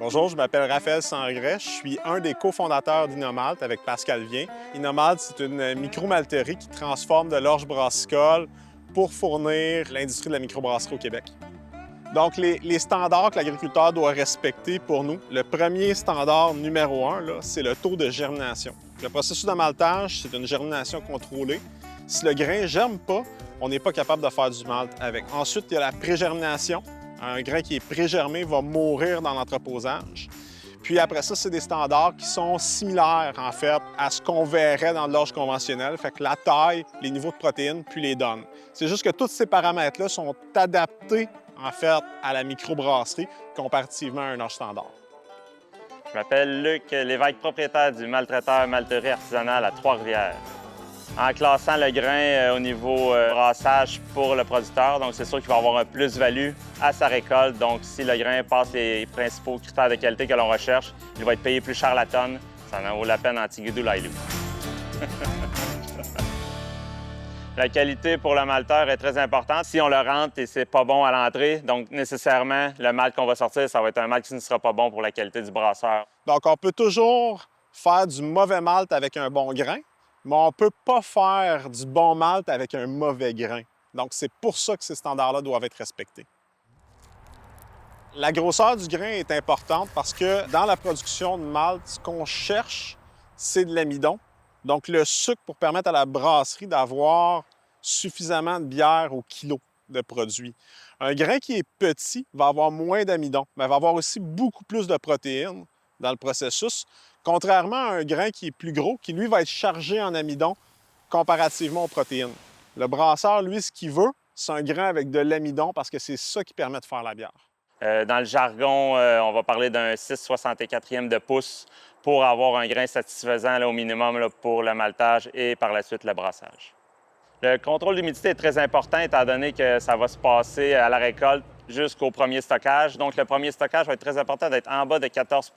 Bonjour, je m'appelle Raphaël Sangret. Je suis un des cofondateurs d'Inomalt avec Pascal Vien. Inomalt, c'est une micromalterie qui transforme de l'orge brassicole pour fournir l'industrie de la microbrasserie au Québec. Donc, les standards que l'agriculteur doit respecter pour nous, le premier standard numéro un, c'est le taux de germination. Le processus de maltage, c'est une germination contrôlée. Si le grain ne germe pas, on n'est pas capable de faire du malt avec. Ensuite, il y a la pré-germination. Un grain qui est pré-germé va mourir dans l'entreposage. Puis après ça, c'est des standards qui sont similaires, en fait, à ce qu'on verrait dans l'orge conventionnelle. Fait que la taille, les niveaux de protéines, puis les donnes. C'est juste que tous ces paramètres-là sont adaptés, en fait, à la microbrasserie comparativement à un orge standard. Je m'appelle Luc Lévesque, propriétaire du maltraiteur malterie artisanale à Trois-Rivières. En classant le grain au niveau brassage pour le producteur, donc c'est sûr qu'il va avoir un plus-value à sa récolte. Donc si le grain passe les principaux critères de qualité que l'on recherche, il va être payé plus cher la tonne. Ça en vaut la peine en Tigidou Lailou. La qualité pour le malteur est très importante. Si on le rentre et c'est pas bon à l'entrée, donc nécessairement, le malt qu'on va sortir, ça va être un malt qui ne sera pas bon pour la qualité du brasseur. Donc, on peut toujours faire du mauvais malt avec un bon grain, mais on ne peut pas faire du bon malt avec un mauvais grain. Donc, c'est pour ça que ces standards-là doivent être respectés. La grosseur du grain est importante parce que dans la production de malt, ce qu'on cherche, c'est de l'amidon. Donc, le sucre pour permettre à la brasserie d'avoir suffisamment de bière au kilo de produit. Un grain qui est petit va avoir moins d'amidon, mais va avoir aussi beaucoup plus de protéines dans le processus, contrairement à un grain qui est plus gros, qui lui va être chargé en amidon comparativement aux protéines. Le brasseur, lui, ce qu'il veut, c'est un grain avec de l'amidon parce que c'est ça qui permet de faire la bière. Dans le jargon, on va parler d'un 6/64e de pouce pour avoir un grain satisfaisant au minimum pour le maltage et par la suite le brassage. Le contrôle d'humidité est très important étant donné que ça va se passer à la récolte jusqu'au premier stockage. Donc, le premier stockage va être très important d'être en bas de 14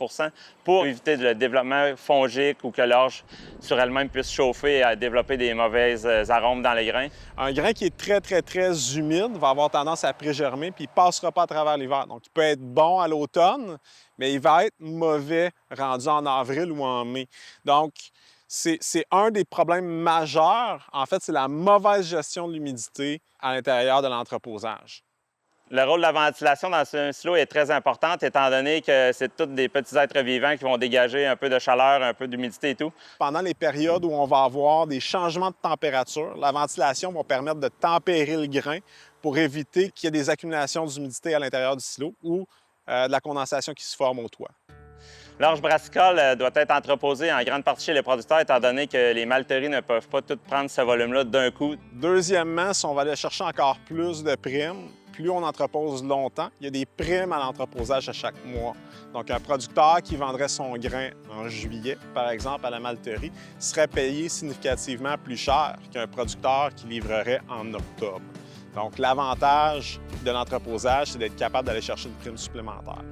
pour éviter le développement fongique ou que l'orge sur elle-même puisse chauffer et développer des mauvaises arômes dans les grains. Un grain qui est très humide va avoir tendance à prégermer puis il ne passera pas à travers l'hiver. Donc, il peut être bon à l'automne, mais il va être mauvais rendu en avril ou en mai. Donc, c'est un des problèmes majeurs. En fait, c'est la mauvaise gestion de l'humidité à l'intérieur de l'entreposage. Le rôle de la ventilation dans un silo est très important, étant donné que c'est tous des petits êtres vivants qui vont dégager un peu de chaleur, un peu d'humidité et tout. Pendant les périodes où on va avoir des changements de température, la ventilation va permettre de tempérer le grain pour éviter qu'il y ait des accumulations d'humidité à l'intérieur du silo ou de la condensation qui se forme au toit. L'orge brassicole doit être entreposée en grande partie chez les producteurs, étant donné que les malteries ne peuvent pas toutes prendre ce volume-là d'un coup. Deuxièmement, si on va aller chercher encore plus de primes, plus on entrepose longtemps, il y a des primes à l'entreposage à chaque mois. Donc, un producteur qui vendrait son grain en juillet, par exemple, à la malterie, serait payé significativement plus cher qu'un producteur qui livrerait en octobre. Donc, l'avantage de l'entreposage, c'est d'être capable d'aller chercher une prime supplémentaire.